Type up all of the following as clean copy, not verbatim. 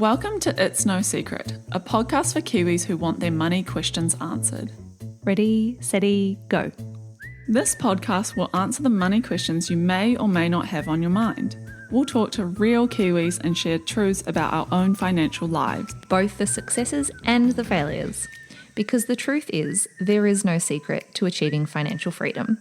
Welcome to It's No Secret, a podcast for Kiwis who want their money questions answered. Ready, steady, go. This podcast will answer the money questions you may or may not have on your mind. We'll talk to real Kiwis and share truths about our own financial lives. Both the successes and the failures. Because the truth is, there is no secret to achieving financial freedom.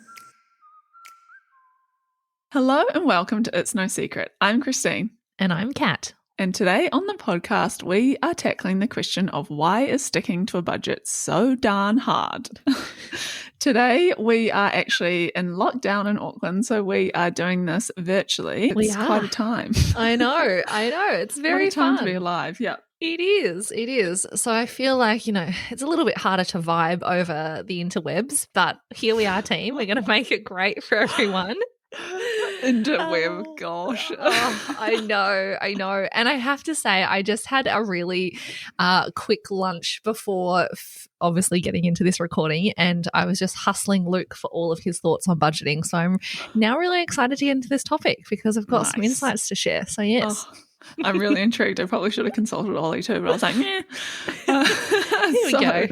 Hello and welcome to It's No Secret. I'm Christine. And I'm Kat. And today on the podcast, we are tackling the question of why is sticking to a budget so darn hard? Today, we are actually in lockdown in Auckland, so we are doing this virtually. It's quite a time. I know. It's very fun fun to be alive, yeah. It is. So I feel like, it's a little bit harder to vibe over the interwebs, but here we are, team. We're going to make it great for everyone. Interweb, gosh. I know. And I have to say, I just had a really quick lunch before obviously getting into this recording, and I was just hustling Luke for all of his thoughts on budgeting. So I'm now really excited to get into this topic because I've got some insights to share. So yes. Oh, I'm really intrigued. I probably should have consulted Ollie too, but I was like, yeah. Here we go.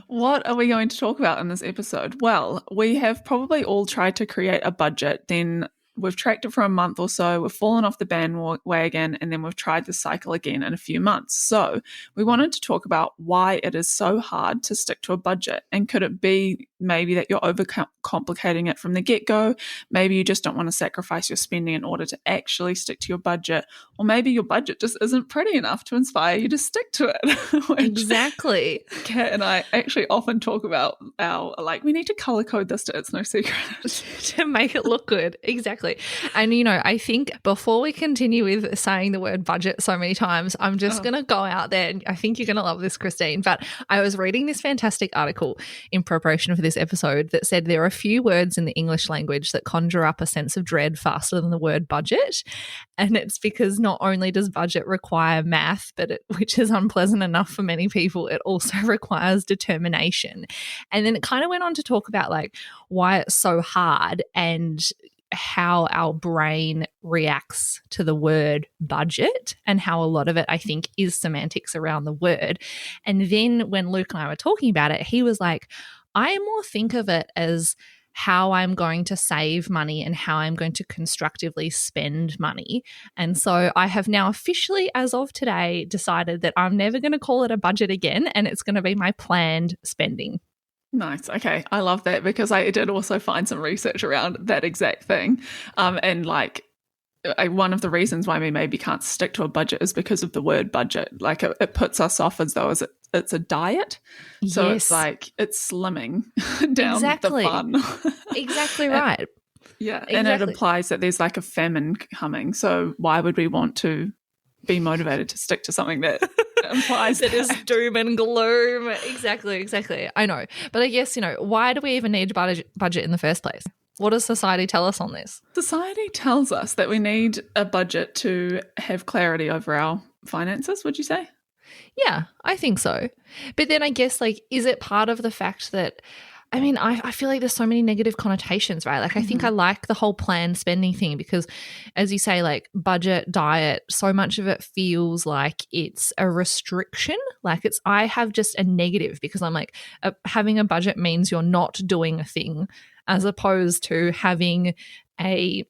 What are we going to talk about in this episode? Well, we have probably all tried to create a budget, then we've tracked it for a month or so, we've fallen off the bandwagon, and then we've tried the cycle again in a few months. So we wanted to talk about why it is so hard to stick to a budget. And could it be maybe that you're overcomplicating it from the get-go? Maybe you just don't want to sacrifice your spending in order to actually stick to your budget. Or maybe your budget just isn't pretty enough to inspire you to stick to it. Exactly. Kat and I actually often talk about we need to color code this to It's No Secret. To make it look good. Exactly. And, I think before we continue with saying the word budget so many times, I'm just going to go out there, and I think you're going to love this, Christine. But I was reading this fantastic article in preparation for this episode that said there are a few words in the English language that conjure up a sense of dread faster than the word budget. And it's because not only does budget require math, which is unpleasant enough for many people, it also requires determination. And then it kind of went on to talk about why it's so hard and how our brain reacts to the word budget and how a lot of it, I think, is semantics around the word. And then when Luke and I were talking about it, he was like, I more think of it as how I'm going to save money and how I'm going to constructively spend money. And so I have now officially, as of today, decided that I'm never going to call it a budget again, and it's going to be my planned spending. Nice. Okay. I love that because I did also find some research around that exact thing. One of the reasons why we maybe can't stick to a budget is because of the word budget. It puts us off as though it's a diet. So yes. It's slimming down exactly. the fun. Exactly right. Exactly. And it implies that there's a famine coming. So why would we want to be motivated to stick to something that implies that is doom and gloom? Exactly. I know. But I guess, why do we even need a budget in the first place? What does society tell us on this? Society tells us that we need a budget to have clarity over our finances, would you say? Yeah, I think so. But then I guess, is it part of the fact that, I feel like there's so many negative connotations, right? I think I like the whole planned spending thing because, as you say, budget, diet, so much of it feels like it's a restriction. I have just a negative because I'm having a budget means you're not doing a thing, as opposed to having a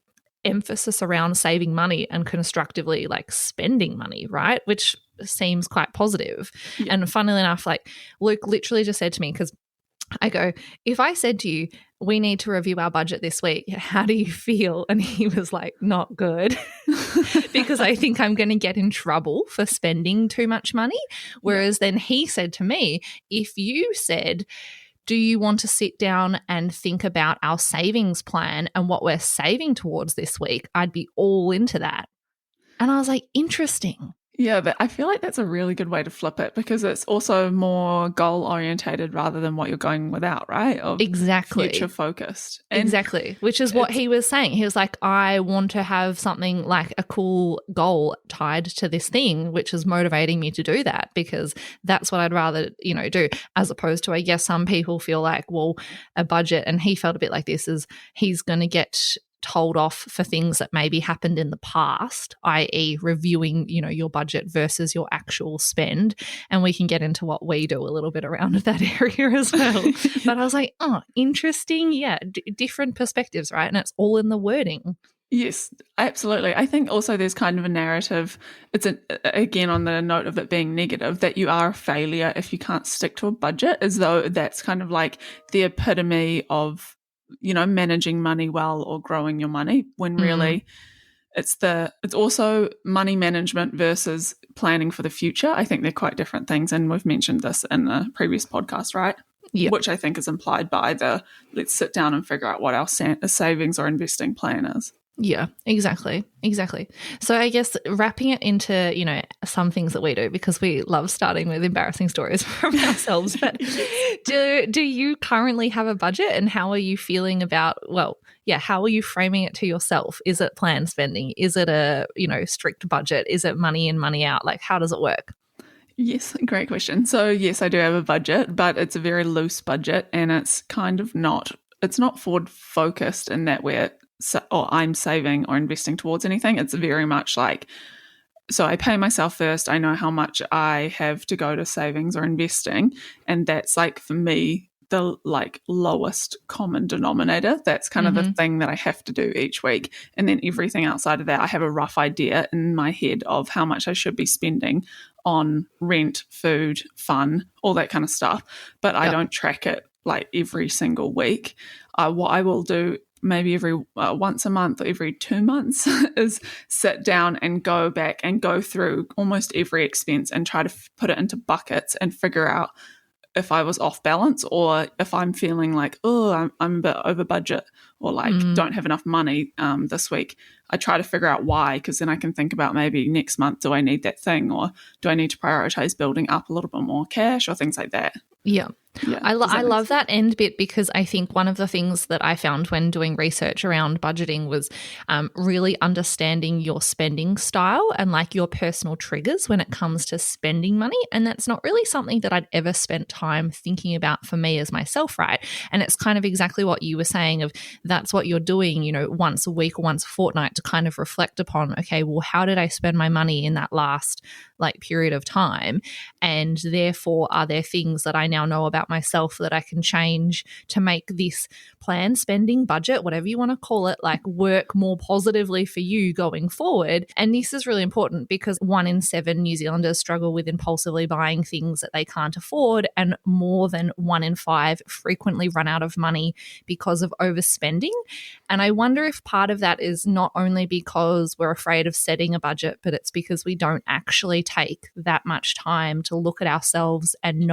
emphasis around saving money and constructively spending money, right? Which seems quite positive. Yeah. And funnily enough, Luke literally just said to me, because I go, if I said to you, we need to review our budget this week, how do you feel? And he was like, not good, because I think I'm going to get in trouble for spending too much money. Whereas then he said to me, if you said, do you want to sit down and think about our savings plan and what we're saving towards this week? I'd be all into that. And I was like, interesting. Yeah, but I feel like that's a really good way to flip it because it's also more goal-orientated rather than what you're going without, right? Exactly. Future-focused. Exactly, which is what he was saying. He was like, I want to have something like a cool goal tied to this thing, which is motivating me to do that because that's what I'd rather, do, as opposed to, I guess, some people feel like, well, a budget, and he felt a bit like this, is he's going to get told off for things that maybe happened in the past, i.e. reviewing, your budget versus your actual spend. And we can get into what we do a little bit around that area as well. But I was like, oh, interesting. Yeah, different perspectives, right? And it's all in the wording. Yes, absolutely. I think also there's kind of a narrative, again on the note of it being negative, that you are a failure if you can't stick to a budget, as though that's kind of like the epitome of, managing money well or growing your money, when really it's also money management versus planning for the future. I think they're quite different things, and we've mentioned this in the previous podcast, right? Yep. Which I think is implied by the let's sit down and figure out what our savings or investing plan is. Yeah, exactly. So I guess wrapping it into, some things that we do, because we love starting with embarrassing stories from ourselves. But do you currently have a budget, and how are you feeling about, how are you framing it to yourself? Is it planned spending? Is it a, strict budget? Is it money in, money out? Like, how does it work? Yes, great question. So yes, I do have a budget, but it's a very loose budget, and it's kind of it's not forward focused in that I'm saving or investing towards anything. It's very much like, so I pay myself first. I know how much I have to go to savings or investing. And that's like, for me, the like lowest common denominator. That's kind of the thing that I have to do each week. And then everything outside of that, I have a rough idea in my head of how much I should be spending on rent, food, fun, all that kind of stuff. But I don't track it like every single week. What I will do maybe every once a month or every 2 months is sit down and go back and go through almost every expense and try to put it into buckets and figure out if I was off balance, or if I'm feeling like, I'm a bit over budget, or like don't have enough money this week. I try to figure out why, because then I can think about maybe next month, do I need that thing, or do I need to prioritize building up a little bit more cash or things like that. Yeah. I love that end bit, because I think one of the things that I found when doing research around budgeting was really understanding your spending style and like your personal triggers when it comes to spending money. And that's not really something that I'd ever spent time thinking about for me as myself, right? And it's kind of exactly what you were saying of that's what you're doing, once a week or once a fortnight to kind of reflect upon, okay, well, how did I spend my money in that last period of time? And therefore, are there things that I now know about myself that I can change to make this plan, spending, budget, whatever you want to call it, work more positively for you going forward? And this is really important, because 1 in 7 New Zealanders struggle with impulsively buying things that they can't afford, and more than 1 in 5 frequently run out of money because of overspending. And I wonder if part of that is not only because we're afraid of setting a budget, but it's because we don't actually take that much time to look at ourselves and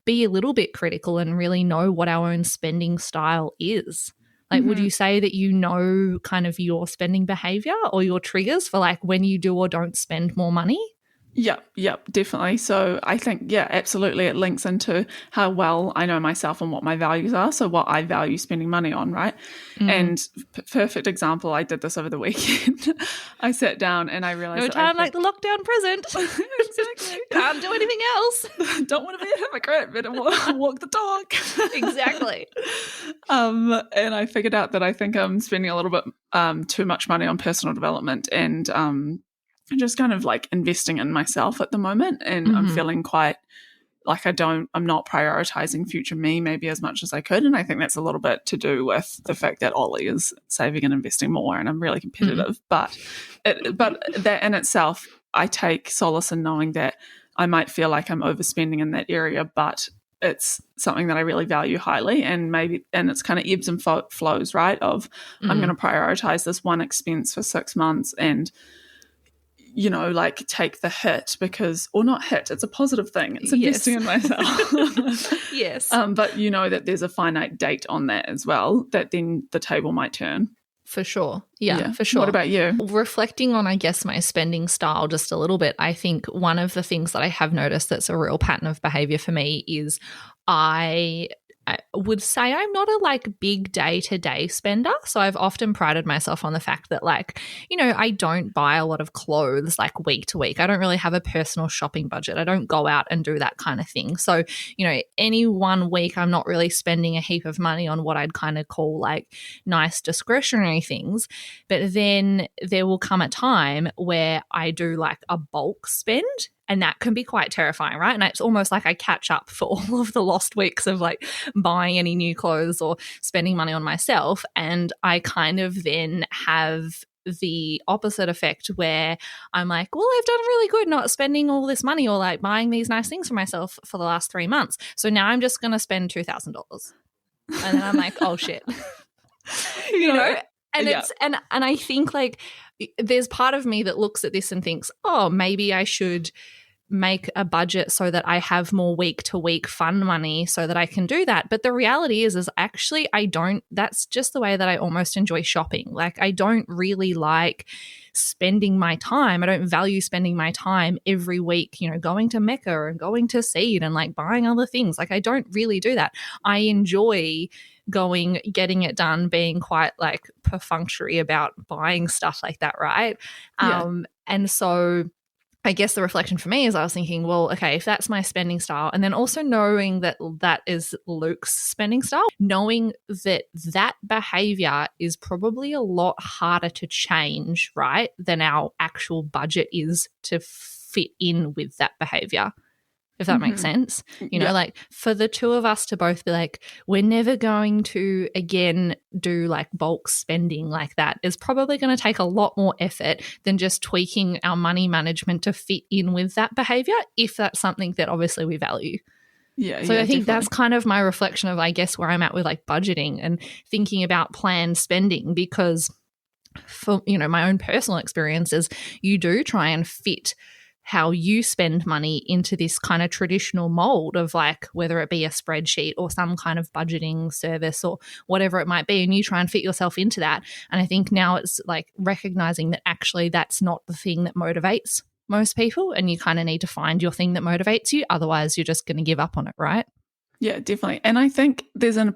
be a little bit critical and really know what our own spending style is. Would you say that kind of your spending behavior or your triggers for when you do or don't spend more money? Yep, definitely. So I think, absolutely, it links into how well I know myself and what my values are. So what I value spending money on, right? And perfect example, I did this over the weekend. I sat down and I realized no time like the lockdown present. Exactly. Can't do anything else. Don't want to be a hypocrite, better walk the talk. Exactly. And I figured out that I think I'm spending a little bit too much money on personal development and just kind of investing in myself at the moment. And I'm feeling quite like I'm not prioritizing future me maybe as much as I could. And I think that's a little bit to do with the fact that Ollie is saving and investing more, and I'm really competitive. But that in itself, I take solace in knowing that I might feel like I'm overspending in that area, but it's something that I really value highly, and it's kind of ebbs and flows, right? Of I'm going to prioritize this one expense for 6 months and take the hit or not hit, it's a positive thing. It's investing in myself. Yes. But that there's a finite date on that as well, that then the table might turn. For sure. Yeah, for sure. What about you? Reflecting on, I guess, my spending style just a little bit, I think one of the things that I have noticed that's a real pattern of behavior for me is I I would say I'm not a like big day-to-day spender. So I've often prided myself on the fact that like, you know, I don't buy a lot of clothes like week to week. I don't really have a personal shopping budget. I don't go out and do that kind of thing. So, you know, any one week I'm not really spending a heap of money on what I'd kind of call like nice discretionary things. But then there will come a time where I do like a bulk spend. And that can be quite terrifying, right? And it's almost like I catch up for all of the lost weeks of like buying any new clothes or spending money on myself. And I kind of then have the opposite effect where I'm like, well, I've done really good not spending all this money or like buying these nice things for myself for the last 3 months. So now I'm just going to spend $2,000. And then I'm like, oh shit. You know? And it's and I think like there's part of me that looks at this and thinks, oh, maybe I should make a budget so that I have more week to week fun money so that I can do that. But the reality is actually I don't. That's just the way that I almost enjoy shopping. Like I don't really like spending my time. I don't value spending my time every week, you know, going to Mecca and going to Seed and like buying other things. Like I don't really do that. I enjoy going, getting it done, being quite like perfunctory about buying stuff like that, right? And so I guess the reflection for me is I was thinking, well, okay, if that's my spending style, and then also knowing that that is Luke's spending style, knowing that that behavior is probably a lot harder to change, right, than our actual budget is to fit in with that behavior. If that makes sense, you know, like for the two of us to both be like, we're never going to again do like bulk spending like that is probably going to take a lot more effort than just tweaking our money management to fit in with that behavior, if that's something that obviously we value. So I think definitely. that's kind of my reflection of, I guess, where I'm at with like budgeting and thinking about planned spending, because for, you know, my own personal experiences, you do try and fit how you spend money into this kind of traditional mold of like, whether it be a spreadsheet or some kind of budgeting service or whatever it might be, and you try and fit yourself into that. And I think now it's like recognizing that actually that's not the thing that motivates most people, and you kind of need to find your thing that motivates you. Otherwise, you're just going to give up on it, right? Yeah, definitely. And I think there's an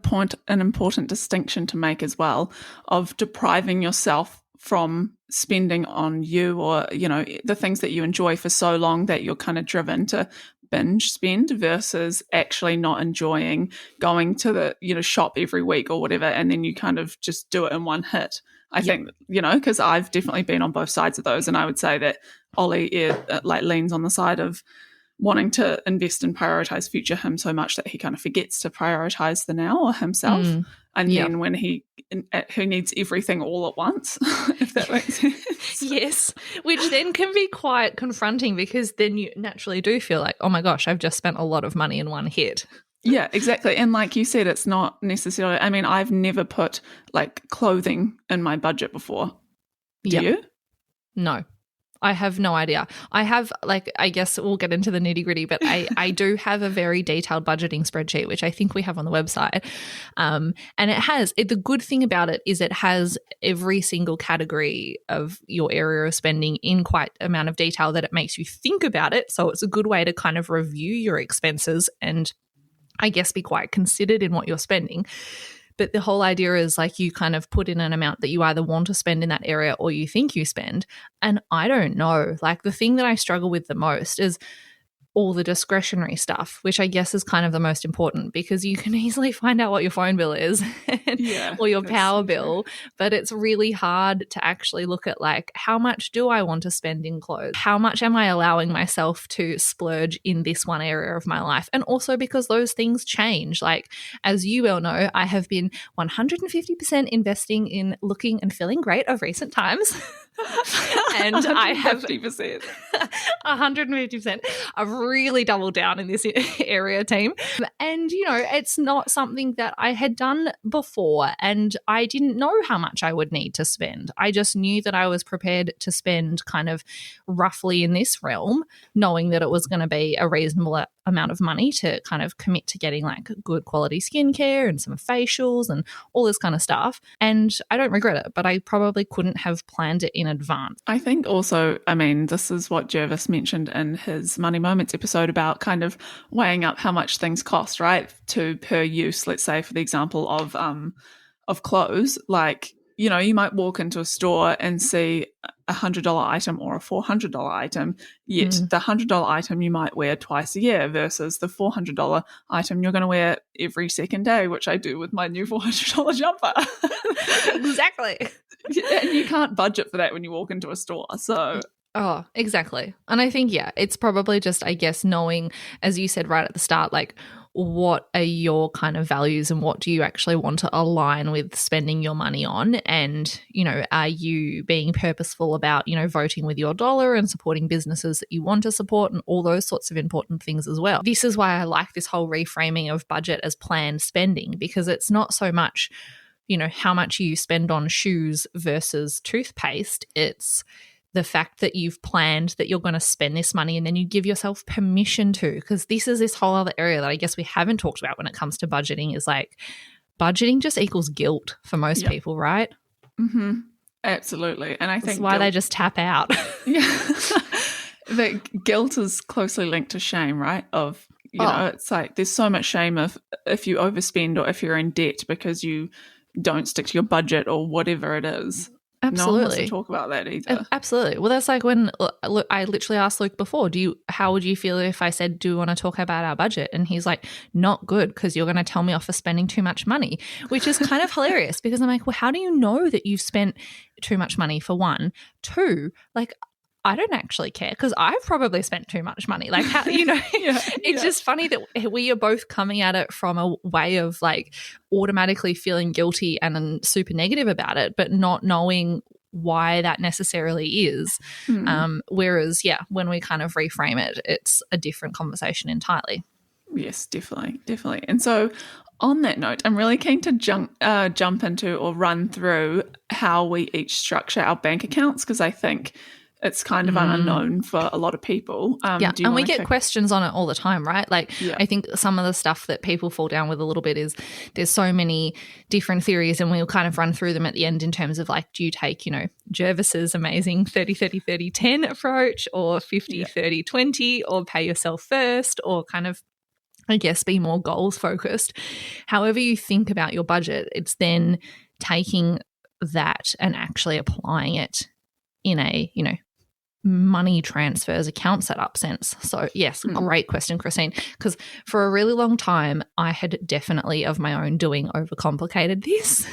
important distinction to make as well of depriving yourself from spending on you or, you know, the things that you enjoy for so long that you're kind of driven to binge spend, versus actually not enjoying going to the, you know, shop every week or whatever, and then you kind of just do it in one hit. I think, you know, because I've definitely been on both sides of those, and I would say that Ollie like leans on the side of wanting to invest and prioritize future him so much that he kind of forgets to prioritize the now or himself. And then when he needs everything all at once, if that makes sense. Yes, which then can be quite confronting, because then you naturally do feel like, oh my gosh, I've just spent a lot of money in one hit. Yeah, exactly. And like you said, it's not necessarily, I mean, I've never put like clothing in my budget before. Do you? No. I have no idea. I have, like, I guess we'll get into the nitty gritty, but I do have a very detailed budgeting spreadsheet, which I think we have on the website. And the good thing about it is it has every single category of your area of spending in quite amount of detail that it makes you think about it. So it's a good way to kind of review your expenses and I guess be quite considered in what you're spending. But the whole idea is like you kind of put in an amount that you either want to spend in that area or you think you spend. And I don't know, like the thing that I struggle with the most is all the discretionary stuff, which I guess is kind of the most important, because you can easily find out what your phone bill is or your power bill, but it's really hard to actually look at like, how much do I want to spend in clothes? How much am I allowing myself to splurge in this one area of my life? And also because those things change. Like, as you well know, I have been 150% investing in looking and feeling great of recent times. And I have 50%. 150%. I've really doubled down in this area, team. And, you know, it's not something that I had done before, and I didn't know how much I would need to spend. I just knew that I was prepared to spend kind of roughly in this realm, knowing that it was going to be a reasonable amount of money to kind of commit to getting like good quality skincare and some facials and all this kind of stuff. And I don't regret it, but I probably couldn't have planned it in advance. I think also, I mean, this is what Jervis mentioned in his Money Moments episode about kind of weighing up how much things cost, right? To per use, let's say, for the example of clothes, like, you know, you might walk into a store and see $100 item or a $400 item, yet the $100 item you might wear twice a year versus the $400 item you're going to wear every second day, which I do with my new $400 jumper. Exactly. And you can't budget for that when you walk into a store. So oh, exactly. And I think, yeah, it's probably just, I guess, knowing, as you said right at the start, like, what are your kind of values and what do you actually want to align with spending your money on? And, you know, are you being purposeful about, you know, voting with your dollar and supporting businesses that you want to support and all those sorts of important things as well? This is why I like this whole reframing of budget as planned spending, because it's not so much, you know, how much you spend on shoes versus toothpaste. It's the fact that you've planned that you're going to spend this money and then you give yourself permission to, because this is this whole other area that I guess we haven't talked about when it comes to budgeting, is like budgeting just equals guilt for most people, right? Mm-hmm. Absolutely. And I think that's why they just tap out. Yeah. The guilt is closely linked to shame, right? Of, you know, it's like there's so much shame of if you overspend or if you're in debt because you don't stick to your budget or whatever it is. Absolutely. No one wants to talk about that either. Absolutely. Well, that's like when I literally asked Luke before, how would you feel if I said, do you want to talk about our budget? And he's like, not good, because you're going to tell me off for spending too much money, which is kind of hilarious because I'm like, well, how do you know that you've spent too much money, for one? Two, like, I don't actually care because I've probably spent too much money. Like, how, you know, it's just funny that we are both coming at it from a way of like automatically feeling guilty and super negative about it, but not knowing why that necessarily is. Whereas, yeah, when we kind of reframe it, it's a different conversation entirely. Yes, definitely. And so on that note, I'm really keen to jump into or run through how we each structure our bank accounts, because I think it's kind of unknown for a lot of people. And we get questions on it all the time, right? Like, I think some of the stuff that people fall down with a little bit is there's so many different theories, and we'll kind of run through them at the end in terms of like, do you take, you know, Jervis's amazing 30-30-30-10 approach, or 50-30-20, or pay yourself first, or kind of, I guess, be more goals focused. However you think about your budget, it's then taking that and actually applying it in a, you know, money transfers account setup sense. So yes, great question, Christine, because for a really long time I had definitely of my own doing overcomplicated this.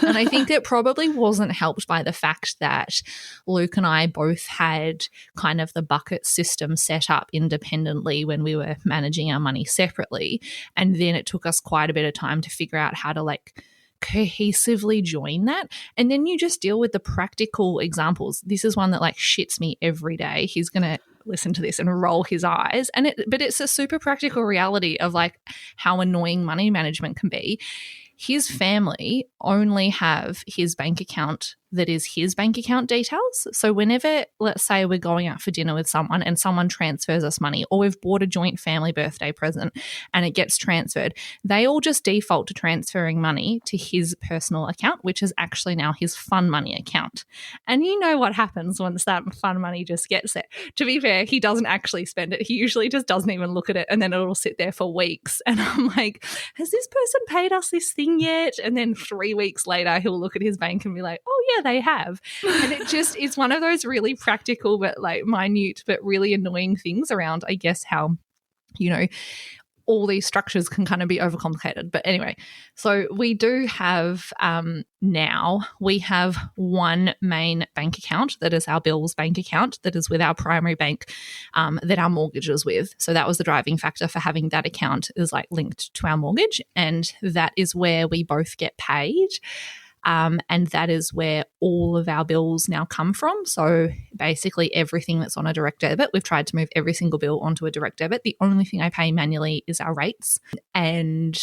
And I think it probably wasn't helped by the fact that Luke and I both had kind of the bucket system set up independently when we were managing our money separately. And then it took us quite a bit of time to figure out how to like cohesively join that, and then you just deal with the practical examples. This is one that like shits me every day. He's gonna listen to this and roll his eyes, but it's a super practical reality of like how annoying money management can be. His family only have his bank account that is his bank account details. So whenever, let's say, we're going out for dinner with someone and someone transfers us money, or we've bought a joint family birthday present and it gets transferred, they all just default to transferring money to his personal account, which is actually now his fun money account. And you know what happens once that fun money just gets there. To be fair, he doesn't actually spend it. He usually just doesn't even look at it, and then it'll sit there for weeks. And I'm like, has this person paid us this thing yet? And then 3 weeks later, he'll look at his bank and be like, oh yeah, they have. And it just is one of those really practical but like minute but really annoying things around, I guess, how, you know, all these structures can kind of be overcomplicated. But anyway, so we do have now we have one main bank account that is our bills bank account that is with our primary bank that our mortgage is with. So that was the driving factor for having that account, is like linked to our mortgage, and that is where we both get paid. And that is where all of our bills now come from. So basically everything that's on a direct debit, we've tried to move every single bill onto a direct debit. The only thing I pay manually is our rates, and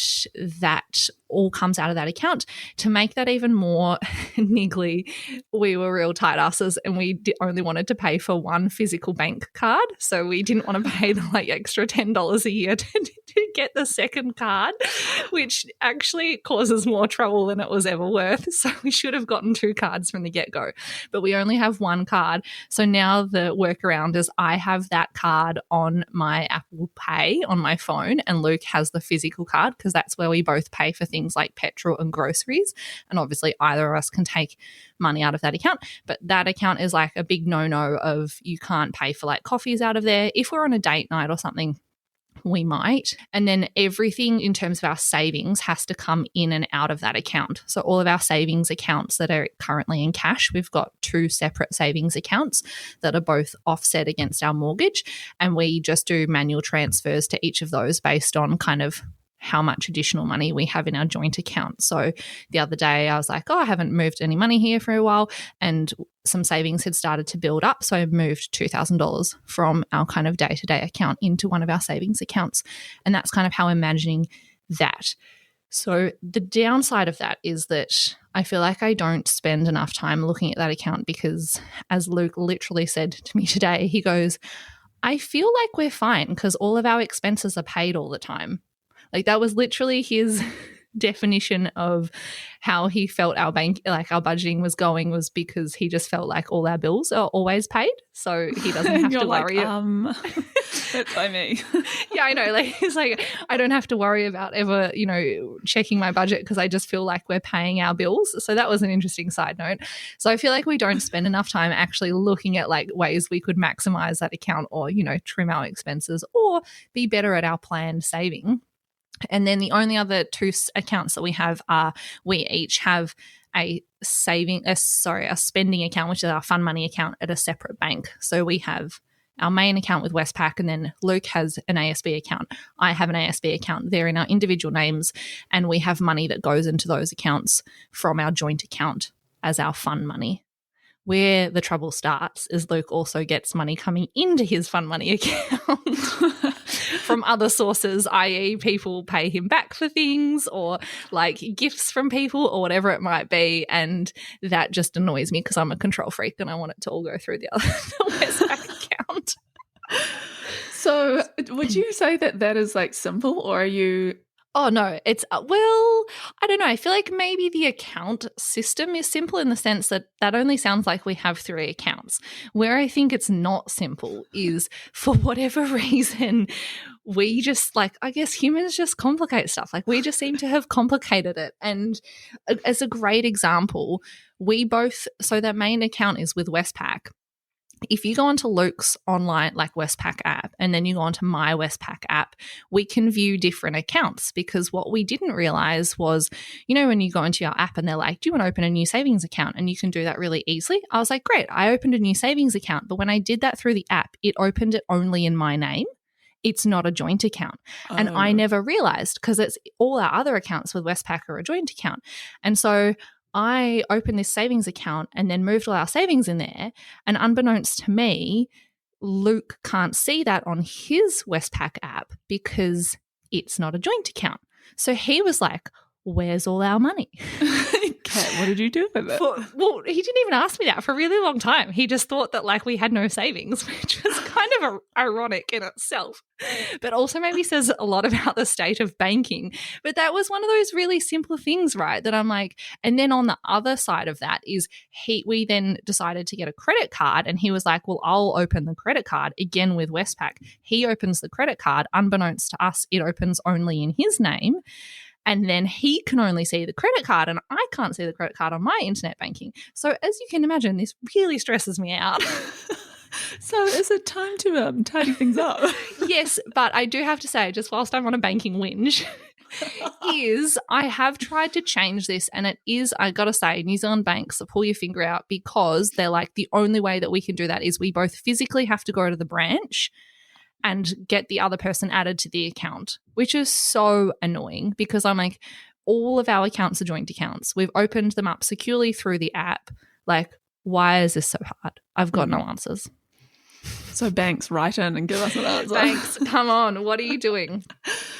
that all comes out of that account. To make that even more niggly, we were real tight asses and we only wanted to pay for one physical bank card. So we didn't want to pay the extra $10 a year to get the second card, which actually causes more trouble than it was ever worth. So we should have gotten 2 cards from the get-go, but we only have 1 card. So now the workaround is I have that card on my Apple Pay on my phone, and Luke has the physical card because that's where we both pay for things like petrol and groceries. And obviously either of us can take money out of that account, but that account is a big no-no of you can't pay for coffees out of there. If we're on a date night or something, we might. And then everything in terms of our savings has to come in and out of that account. So all of our savings accounts that are currently in cash, we've got 2 separate savings accounts that are both offset against our mortgage. And we just do manual transfers to each of those based on kind of how much additional money we have in our joint account. So the other day I was like, I haven't moved any money here for a while, and some savings had started to build up. So I moved $2,000 from our kind of day-to-day account into one of our savings accounts. And that's kind of how I'm managing that. So the downside of that is that I feel like I don't spend enough time looking at that account because, as Luke literally said to me today, he goes, I feel like we're fine because all of our expenses are paid all the time. That was literally his definition of how he felt our our budgeting was going, was because he just felt like all our bills are always paid, so he doesn't have to worry. That's by me. Yeah, I know. He's like, I don't have to worry about ever, checking my budget because I just feel like we're paying our bills. So that was an interesting side note. So I feel like we don't spend enough time actually looking at ways we could maximize that account, or trim our expenses, or be better at our planned saving. And then the only other 2 accounts that we have are, we each have a spending account, which is our fun money account, at a separate bank. So we have our main account with Westpac, and then Luke has an ASB account. I have an ASB account. They're in our individual names, and we have money that goes into those accounts from our joint account as our fun money. Where the trouble starts is Luke also gets money coming into his fun money account from other sources, i.e. people pay him back for things, or gifts from people, or whatever it might be. And that just annoys me because I'm a control freak and I want it to all go through the Westpac account. So would you say that is simple, or are you... Oh, no, it's, I don't know. I feel like maybe the account system is simple in the sense that only sounds like we have 3 accounts. Where I think it's not simple is, for whatever reason, we just I guess humans just complicate stuff. We just seem to have complicated it. And as a great example, so their main account is with Westpac. If you go onto Luke's online Westpac app, and then you go onto my Westpac app, we can view different accounts, because what we didn't realize was, when you go into your app and they're like, do you want to open a new savings account? And you can do that really easily. I was like, great, I opened a new savings account. But when I did that through the app, it opened it only in my name. It's not a joint account. Oh. And I never realized, because it's all our other accounts with Westpac are a joint account. And so I opened this savings account and then moved all our savings in there. And unbeknownst to me, Luke can't see that on his Westpac app because it's not a joint account. So he was like, where's all our money? Kat, what did you do with it? Well, he didn't even ask me that for a really long time. He just thought that we had no savings, which was kind of ironic in itself, but also maybe says a lot about the state of banking. But that was one of those really simple things, right? That I'm like, and then on the other side of that is we then decided to get a credit card, and he was like, well, I'll open the credit card again with Westpac. He opens the credit card. Unbeknownst to us, it opens only in his name. And then he can only see the credit card, and I can't see the credit card on my internet banking. So as you can imagine, this really stresses me out. So is it time to tidy things up? Yes, but I do have to say, just whilst I'm on a banking whinge, is I have tried to change this, and it is, I got to say, New Zealand banks, pull your finger out, because they're like, the only way that we can do that is we both physically have to go to the branch and get the other person added to the account, which is so annoying, because I'm like, all of our accounts are joint accounts. We've opened them up securely through the app. Like, why is this so hard? I've got no answers. So banks, write in and give us an answer. Banks, come on, what are you doing?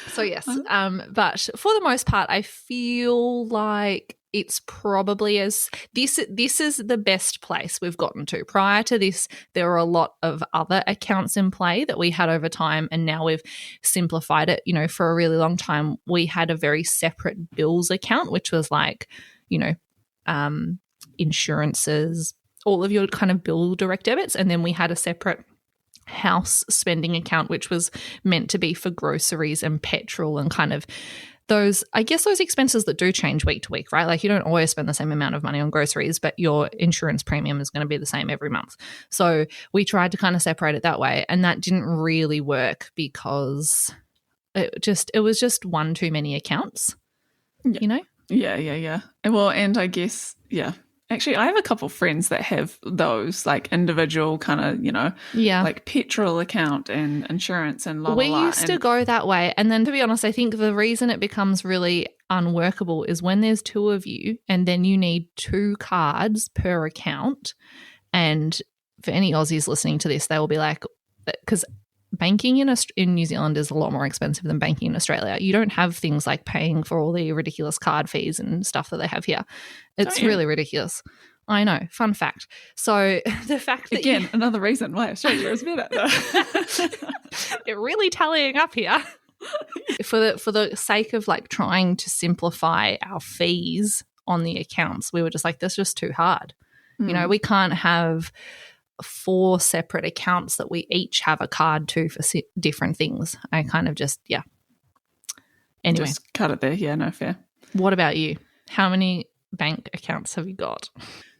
So yes, but for the most part, I feel like it's probably this is the best place we've gotten to. Prior to this, there were a lot of other accounts in play that we had over time, and now we've simplified it. You know, for a really long time, we had a very separate bills account, which was like, you know, insurances, all of your kind of bill direct debits, and then we had a separate house spending account, which was meant to be for groceries and petrol and kind of those, I guess, those expenses that do change week to week, right? Like, you don't always spend the same amount of money on groceries, but your insurance premium is going to be the same every month. So we tried to kind of separate it that way, and that didn't really work because it was just one too many accounts, you know? Yeah. Well, and I guess, yeah. Actually, I have a couple friends that have those, like, individual kind of, you know, like petrol account and insurance and We used to go that way. And then, to be honest, I think the reason it becomes really unworkable is when there's two of you and then you need 2 cards per account. And for any Aussies listening to this, they will be like, because banking in New Zealand is a lot more expensive than banking in Australia. You don't have things like paying for all the ridiculous card fees and stuff that they have here. It's really ridiculous. I know. Fun fact. So the fact that again, another reason why Australia is better. They're really tallying up here. For the sake of like trying to simplify our fees on the accounts, we were just like, that's just too hard. You know, we can't have 4 separate accounts that we each have a card to for different things. I kind of just, Anyway. Just cut it there. Yeah, no, fair. What about you? How many bank accounts have you got?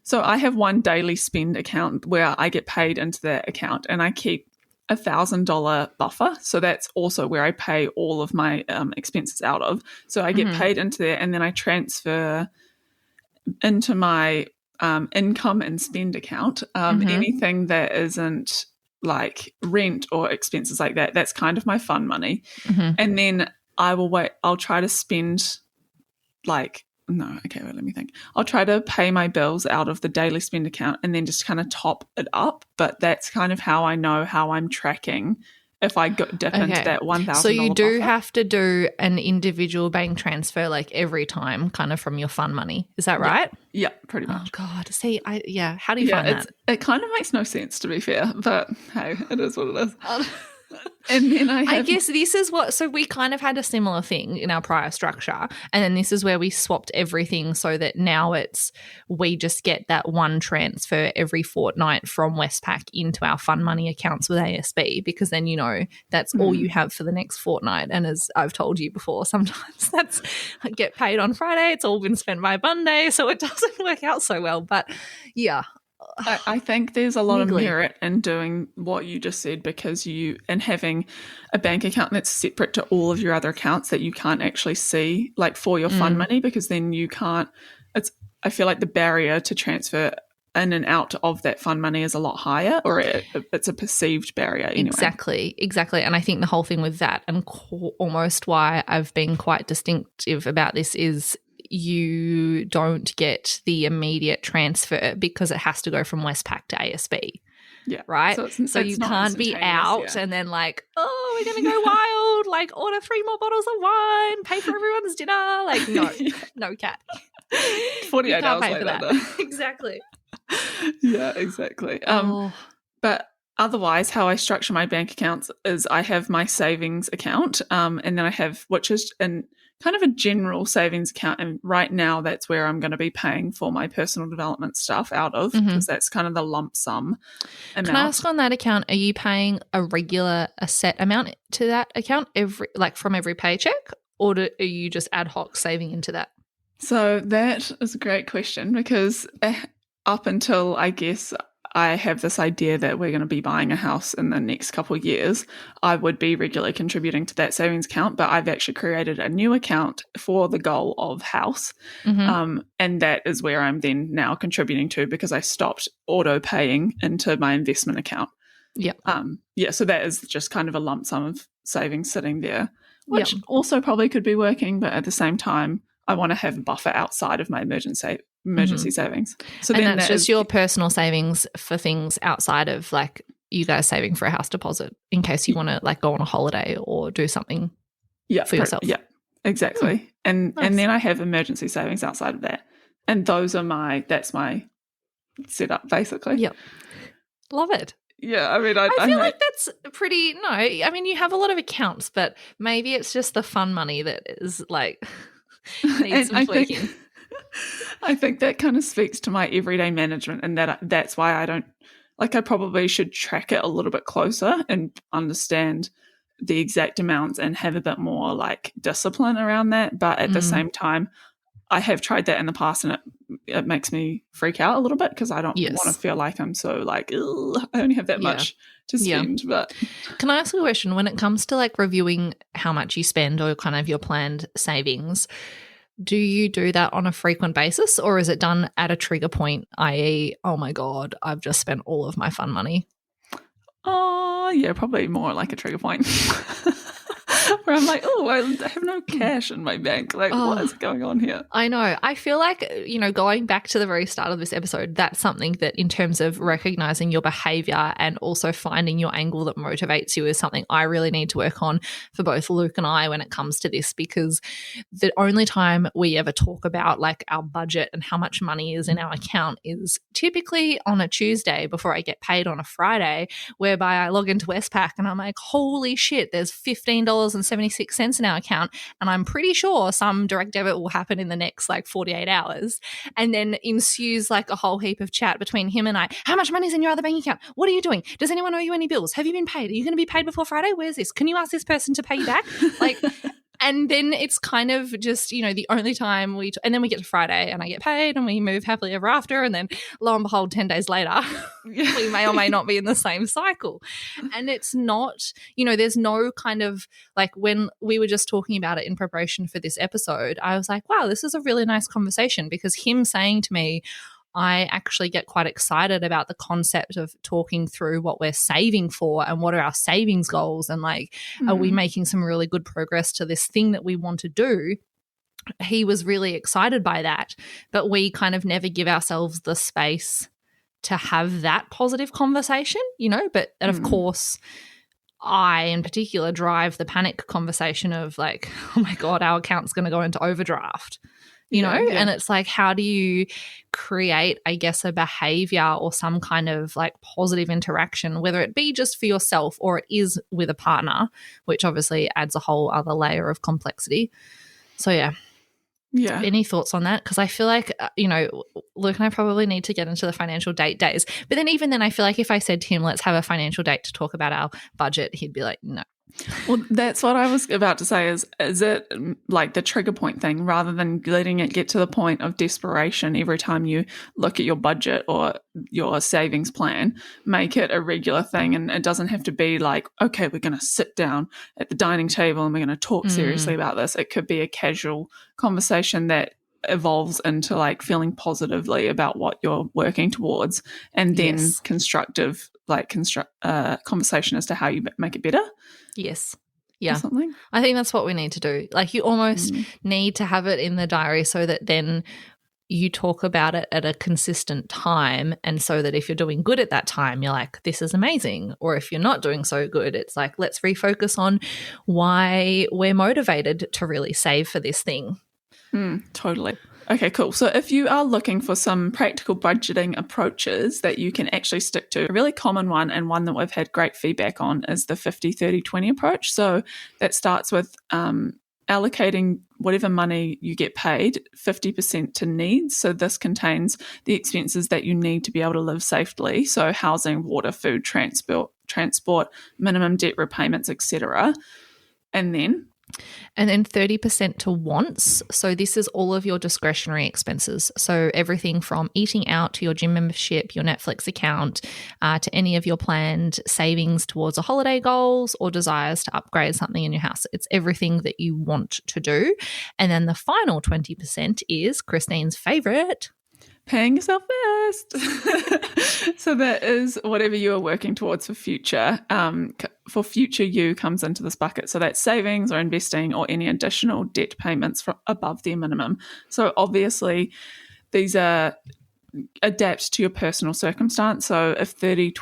So I have one daily spend account where I get paid into that account, and I keep $1,000 buffer. So that's also where I pay all of my expenses out of. So I get paid into there, and then I transfer into my income and spend account. Anything that isn't like rent or expenses like that, that's kind of my fun money. And then I'll try to spend let me think. I'll try to pay my bills out of the daily spend account and then just kind of top it up. But that's kind of how I know how I'm tracking if I dip into that $1,000 So you do buffer. have to do an individual bank transfer like every time kind of from your fun money. Is that right? Yeah, pretty much. Oh, God. See, how do you find that? It kind of makes no sense, to be fair, but hey, it is what it is. And then I guess this is so we kind of had a similar thing in our prior structure, and then this is where we swapped everything so that now we just get that one transfer every fortnight from Westpac into our fun money accounts with ASB, because then you know that's all you have for the next fortnight. And as I've told you before, sometimes I get paid on Friday, it's all been spent by Monday, so it doesn't work out so well. But yeah. I think there's a lot of merit in doing what you just said, because and having a bank account that's separate to all of your other accounts that you can't actually see, like for your fun money, because then you can't. I feel like the barrier to transfer in and out of that fun money is a lot higher, or it's a perceived barrier anyway. Exactly. And I think the whole thing with that, and almost why I've been quite distinctive about this, is you don't get the immediate transfer because it has to go from Westpac to ASB. Yeah. Right? So you can't be out and then like, oh, we're going to go wild, like order 3 more bottles of wine, pay for everyone's dinner. Like, no cat. 48 hours later. Exactly. Yeah, exactly. But otherwise, how I structure my bank accounts is I have my savings account, and then I have, which is kind of a general savings account, and right now that's where I'm going to be paying for my personal development stuff out of, because that's kind of the lump sum amount. Can I ask, on that account, are you paying a set amount to that account from every paycheck, or are you just ad hoc saving into that? So that is a great question, because up until, I guess, I have this idea that we're going to be buying a house in the next couple of years, I would be regularly contributing to that savings account, but I've actually created a new account for the goal of house. And that is where I'm then now contributing to, because I stopped auto paying into my investment account. So that is just kind of a lump sum of savings sitting there, which also probably could be working, but at the same time, I want to have a buffer outside of my emergency savings. So and then that's just your personal savings for things outside of like you guys saving for a house deposit in case you want to like go on a holiday or do something for yourself. Yeah, exactly. And Nice. and then I have emergency savings outside of that. And that's my setup basically. Yep. Love it. Yeah, I mean, I feel like that's pretty. No, I mean, you have a lot of accounts, but maybe it's just the fun money that is like needs some tweaking. I think that kind of speaks to my everyday management, and that's why I don't like. I probably should track it a little bit closer and understand the exact amounts and have a bit more like discipline around that. But at the same time, I have tried that in the past, and it makes me freak out a little bit because I don't want to feel like I'm so like, I only have that much to spend. But can I ask a question? When it comes to like reviewing how much you spend or kind of your planned savings, do you do that on a frequent basis, or is it done at a trigger point, i.e., oh my God, I've just spent all of my fun money? Oh, yeah, probably more like a trigger point. Where I'm like, oh, I have no cash in my bank. Like, what is going on here? I know. I feel like, going back to the very start of this episode, that's something that in terms of recognizing your behavior and also finding your angle that motivates you is something I really need to work on for both Luke and I when it comes to this, because the only time we ever talk about like our budget and how much money is in our account is typically on a Tuesday before I get paid on a Friday, whereby I log into Westpac and I'm like, holy shit, there's $15.76 in our account, and I'm pretty sure some direct debit will happen in the next like 48 hours. And then ensues like a whole heap of chat between him and I. How much money's in your other bank account? What are you doing? Does anyone owe you any bills? Have you been paid? Are you going to be paid before Friday? Where's this? Can you ask this person to pay you back? Like, and then it's kind of just, the only time and then we get to Friday and I get paid and we move happily ever after. And then lo and behold, 10 days later, we may or may not be in the same cycle. And it's not, there's no kind of like, when we were just talking about it in preparation for this episode, I was like, wow, this is a really nice conversation, because him saying to me, I actually get quite excited about the concept of talking through what we're saving for and what are our savings goals, and like, are we making some really good progress to this thing that we want to do? He was really excited by that, but we kind of never give ourselves the space to have that positive conversation, but and of course, I in particular drive the panic conversation of like, oh my God, our account's going to go into overdraft. And it's like, how do you create, I guess, a behavior or some kind of like positive interaction, whether it be just for yourself or it is with a partner, which obviously adds a whole other layer of complexity. So, yeah. Any thoughts on that? Because I feel like, Luke and I probably need to get into the financial date days. But then even then, I feel like if I said to him, let's have a financial date to talk about our budget, he'd be like, no. Well, that's what I was about to say is it like the trigger point thing, rather than letting it get to the point of desperation every time you look at your budget or your savings plan, make it a regular thing. And it doesn't have to be like, okay, we're going to sit down at the dining table and we're going to talk seriously about this. It could be a casual conversation that evolves into like feeling positively about what you're working towards, and then constructive conversation as to how you make it better. Yes. Yeah. Something. I think that's what we need to do. Like, you almost need to have it in the diary so that then you talk about it at a consistent time, and so that if you're doing good at that time, you're like, this is amazing. Or if you're not doing so good, it's like, let's refocus on why we're motivated to really save for this thing. Totally. Okay, cool. So if you are looking for some practical budgeting approaches that you can actually stick to, a really common one, and one that we've had great feedback on, is the 50-30-20 approach. So that starts with allocating whatever money you get paid, 50% to needs. So this contains the expenses that you need to be able to live safely. So housing, water, food, transport, minimum debt repayments, etc. And then 30% to wants. So this is all of your discretionary expenses. So everything from eating out to your gym membership, your Netflix account, to any of your planned savings towards a holiday goals or desires to upgrade something in your house. It's everything that you want to do. And then the final 20% is Christine's favorite. Paying yourself first. So that is whatever you are working towards for future. For future you comes into this bucket. So that's savings or investing or any additional debt payments from above their minimum. So obviously these are adapt to your personal circumstance. So if 50,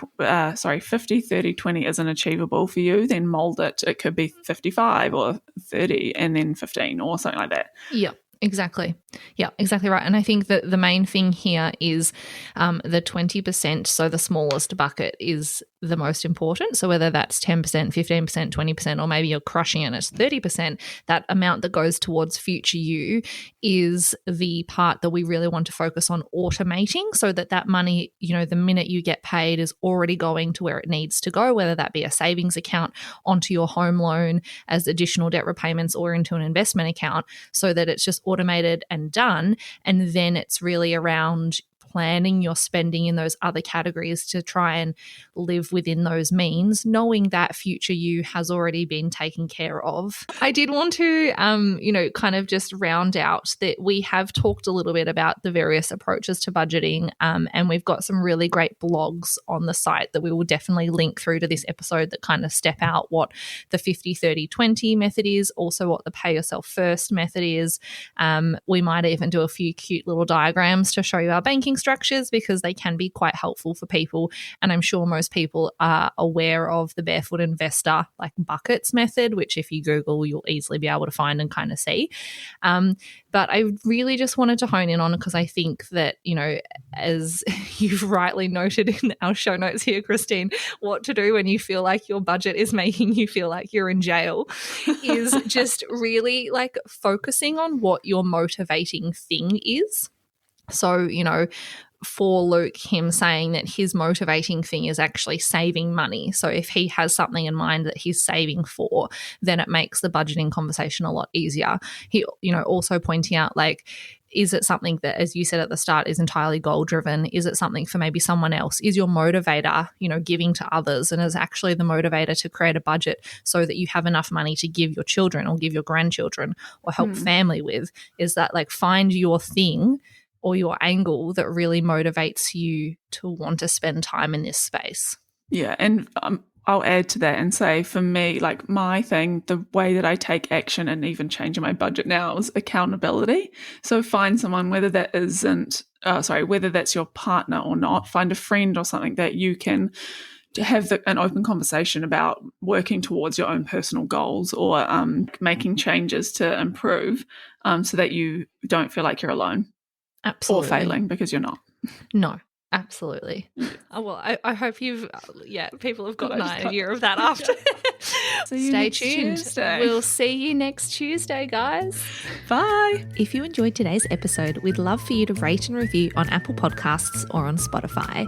30, 20 isn't achievable for you, then mold it. It could be 55 or 30 and then 15 or something like that. Yeah. Exactly. Yeah, exactly right. And I think that the main thing here is the 20%, so the smallest bucket is the most important. So whether that's 10%, 15%, 20%, or maybe you're crushing it and it's 30%, that amount that goes towards future you is the part that we really want to focus on automating so that that money, the minute you get paid is already going to where it needs to go, whether that be a savings account, onto your home loan as additional debt repayments, or into an investment account, so that it's just automated and done. And then it's really around planning your spending in those other categories to try and live within those means, knowing that future you has already been taken care of. I did want to, kind of just round out that we have talked a little bit about the various approaches to budgeting, and we've got some really great blogs on the site that we will definitely link through to this episode that kind of step out what the 50, 30, 20 method is, also what the pay yourself first method is. We might even do a few cute little diagrams to show you our banking structures, because they can be quite helpful for people. And I'm sure most people are aware of the Barefoot Investor like buckets method, which if you Google, you'll easily be able to find and kind of see. But I really just wanted to hone in on it because I think that, as you've rightly noted in our show notes here, Christine, what to do when you feel like your budget is making you feel like you're in jail is just really like focusing on what your motivating thing is. So, for Luke, him saying that his motivating thing is actually saving money. So if he has something in mind that he's saving for, then it makes the budgeting conversation a lot easier. He, also pointing out, like, is it something that, as you said at the start, is entirely goal driven? Is it something for maybe someone else? Is your motivator, giving to others, and is actually the motivator to create a budget so that you have enough money to give your children or give your grandchildren or help family with? Is that like find your thing or your angle that really motivates you to want to spend time in this space. Yeah, and I'll add to that and say for me, like my thing, the way that I take action and even changing my budget now is accountability. So find someone, whether that's your partner or not, find a friend or something that you can have an open conversation about working towards your own personal goals or making changes to improve so that you don't feel like you're alone. Absolutely. Or failing, because you're not. No, absolutely. Oh, well, I hope people have got an idea of that after. Stay tuned. Tuesday. We'll see you next Tuesday, guys. Bye. If you enjoyed today's episode, we'd love for you to rate and review on Apple Podcasts or on Spotify.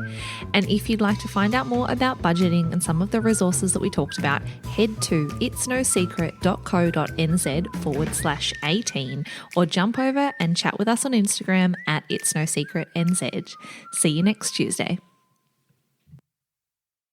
And if you'd like to find out more about budgeting and some of the resources that we talked about, head to itsnosecret.co.nz/18 or jump over and chat with us on Instagram at itsnosecretnz. See you next Tuesday.